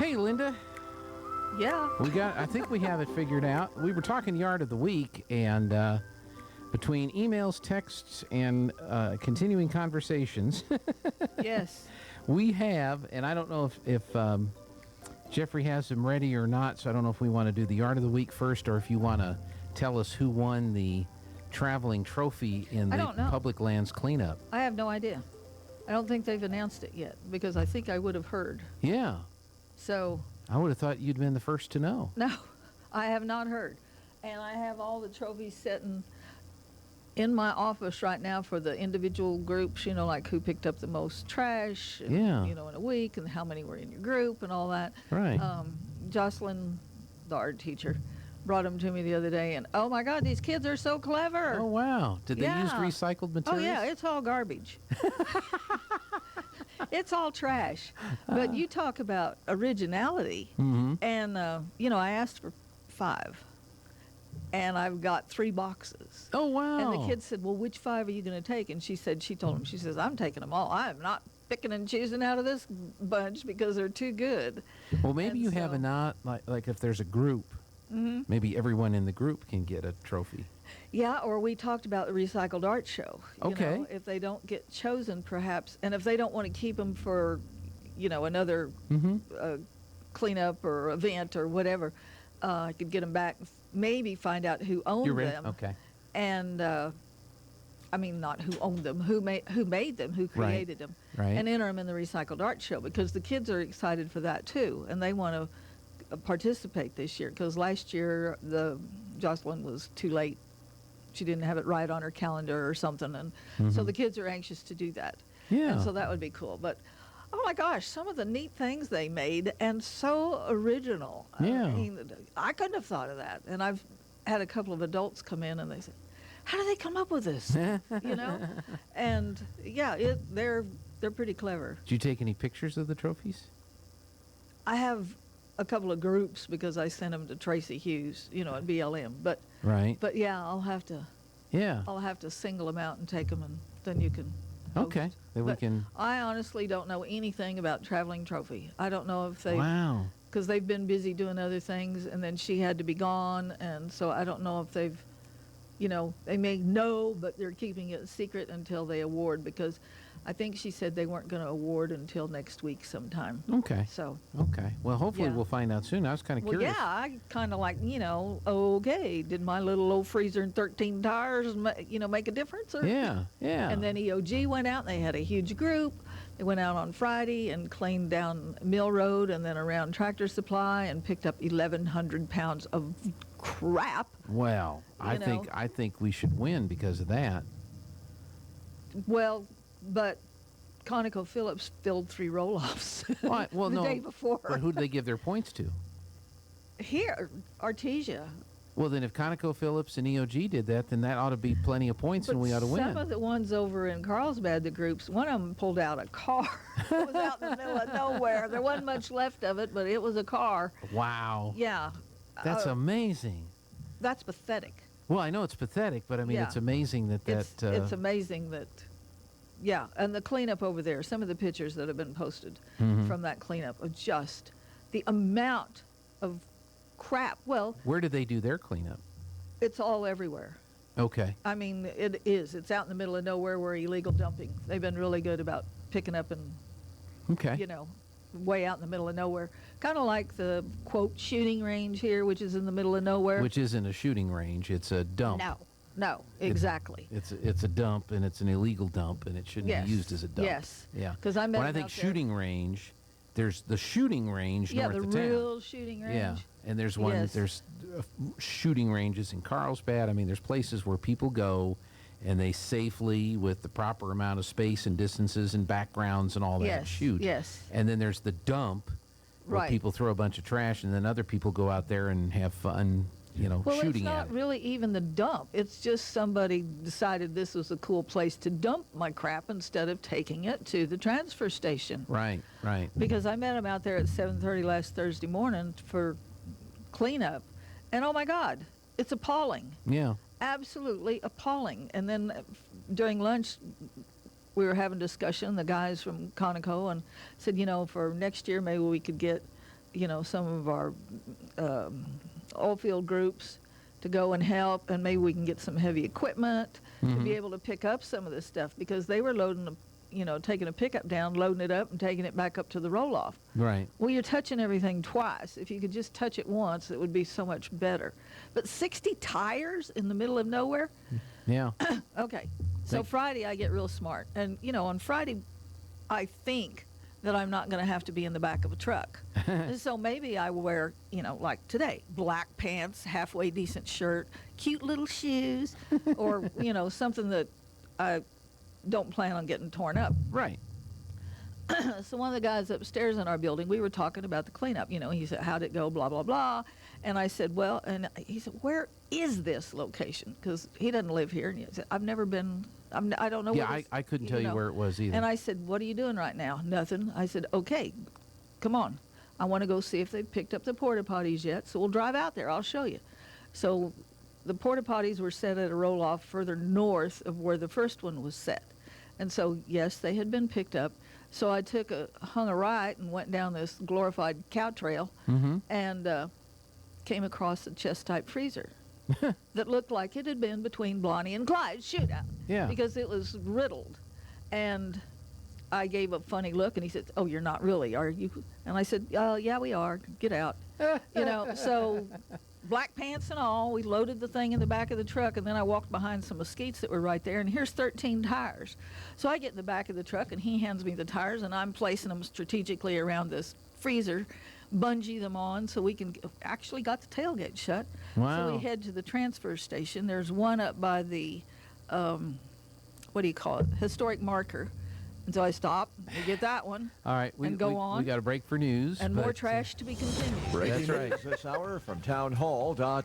Hey, Linda. Yeah. I think we have it figured out. We were talking Yard of the Week, and between emails, texts, and continuing conversations, Yes. we have, and I don't know if Jeffrey has them ready or not, so I don't know if we want to do the Yard of the Week first, or if you want to tell us who won the traveling trophy in the public lands cleanup. I have no idea. I don't think they've announced it yet, because I think I would have heard. Yeah. So I would have thought you'd been the first to know. no, I have not heard. And I have all the trophies sitting in my office right now for the individual groups, like who picked up the most trash, and, in a week, and how many were in your group and all that. Right. Jocelyn, the art teacher, brought them to me the other day, and oh my God, these kids are so clever. Oh, wow. Did they use recycled materials? Oh, yeah, it's all garbage. It's all trash. But you talk about originality. Mm-hmm. And, I asked for 5. And I've got 3 boxes. Oh, wow. And the kid said, well, which 5 are you going to take? And she told him, she says, I'm taking them all. I'm not picking and choosing out of this bunch because they're too good. Well, maybe you have a not, like if there's a group, maybe everyone in the group can get a trophy. Yeah, or we talked about the recycled art show. Okay. If they don't get chosen, perhaps, and if they don't want to keep them for, another cleanup or event or whatever, I could get them back, maybe find out who owned them. Okay. And, not who owned them, who made them, who created them, and enter them in the recycled art show, because the kids are excited for that too, and they want to participate this year, because last year Jocelyn was too late. She didn't have it right on her calendar or something, and so the kids are anxious to do that. Yeah. And so that would be cool. But oh my gosh, some of the neat things they made, and so original. Yeah. I couldn't have thought of that. And I've had a couple of adults come in and they said, how do they come up with this? And yeah, they're pretty clever. Did you take any pictures of the trophies? I have a couple of groups because I sent them to Tracy Hughes, at BLM. But yeah, I'll have to single them out and take them, and then you can post. Okay, then we can. I honestly don't know anything about Traveling Trophy. I don't know if they. Wow. Because they've been busy doing other things, and then she had to be gone, and so I don't know if they've. They may know, but they're keeping it secret until they award, because I think she said they weren't going to award until next week sometime. Okay. So. Okay. Well, hopefully we'll find out soon. I was kind of curious. Well, yeah, I kind of like, okay, did my little old freezer and 13 tires, make a difference? Or? Yeah. And then EOG went out, and they had a huge group. They went out on Friday and cleaned down Mill Road and then around Tractor Supply and picked up 1,100 pounds of crap. Well, I think we should win because of that. Well, but Conoco Phillips filled 3 roll-offs the day before. But who did they give their points to? Here, Artesia. Well, then if Conoco Phillips and EOG did that, then that ought to be plenty of points, and we ought to win. Some of the ones over in Carlsbad, the groups, one of them pulled out a car. It was out in the middle of nowhere. There wasn't much left of it, but it was a car. Wow. Yeah. That's amazing. That's pathetic. Well, I know it's pathetic, but it's amazing that It's amazing that, and the cleanup over there, some of the pictures that have been posted from that cleanup of just the amount of crap. Well, where did they do their cleanup? It's all everywhere. Okay. It is. It's out in the middle of nowhere where illegal dumping. They've been really good about picking up and, way out in the middle of nowhere. Kind of like the, quote, shooting range here, which is in the middle of nowhere. Which isn't a shooting range. It's a dump. No, exactly. It's a dump, and it's an illegal dump, and it shouldn't be used as a dump. Yes. Yeah. Because when I think shooting range, there's the shooting range north of town. Yeah, the real shooting range. Yeah, and there's there's shooting ranges in Carlsbad. There's places where people go, and they safely, with the proper amount of space and distances and backgrounds and all that, shoot. Yes. And then there's the dump, where people throw a bunch of trash, and then other people go out there and have fun, shooting at it. Well, it's not really even the dump. It's just somebody decided this was a cool place to dump my crap instead of taking it to the transfer station. Right. Because I met them out there at 7:30 last Thursday morning for cleanup, and oh my God, it's appalling. Yeah. Absolutely appalling. And then during lunch, we were having discussion, the guys from Conoco, and said, for next year, maybe we could get some of our oil field groups to go and help, and maybe we can get some heavy equipment to be able to pick up some of this stuff, because they were loading, taking a pickup down, loading it up, and taking it back up to the roll-off. Right. Well, you're touching everything twice. If you could just touch it once, it would be so much better. But 60 tires in the middle of nowhere? Yeah. Okay. So Friday, I get real smart. And, on Friday, I think that I'm not going to have to be in the back of a truck. And so maybe I wear, like today, black pants, halfway decent shirt, cute little shoes, or, something that I don't plan on getting torn up. Right. So one of the guys upstairs in our building, we were talking about the cleanup. He said, how'd it go, blah, blah, blah. And I said, well, and he said, where is this location? Because he doesn't live here. And he said, I've never been, I don't know. Yeah, I couldn't tell you where it was either. And I said, what are you doing right now? Nothing. I said, okay, come on. I want to go see if they've picked up the porta potties yet. So we'll drive out there. I'll show you. So the porta potties were set at a roll-off further north of where the first one was set. And so, yes, they had been picked up. So I hung a right and went down this glorified cow trail and came across a chest-type freezer that looked like it had been between Blondie and Clyde's shootout. Yeah. Because it was riddled. And I gave a funny look, and he said, oh, you're not really, are you? And I said, yeah, we are. Get out. So black pants and all, we loaded the thing in the back of the truck, and then I walked behind some mesquites that were right there, and here's 13 tires. So I get in the back of the truck, and he hands me the tires, and I'm placing them strategically around this freezer, bungee them on so we can actually got the tailgate shut. Wow. So we head to the transfer station. There's one up by the, what do you call it, historic marker. And so I stop, we get that one, all right, and go on. We got a break for news. And more trash to be continued. Breaking That's right. news this hour from townhall.com.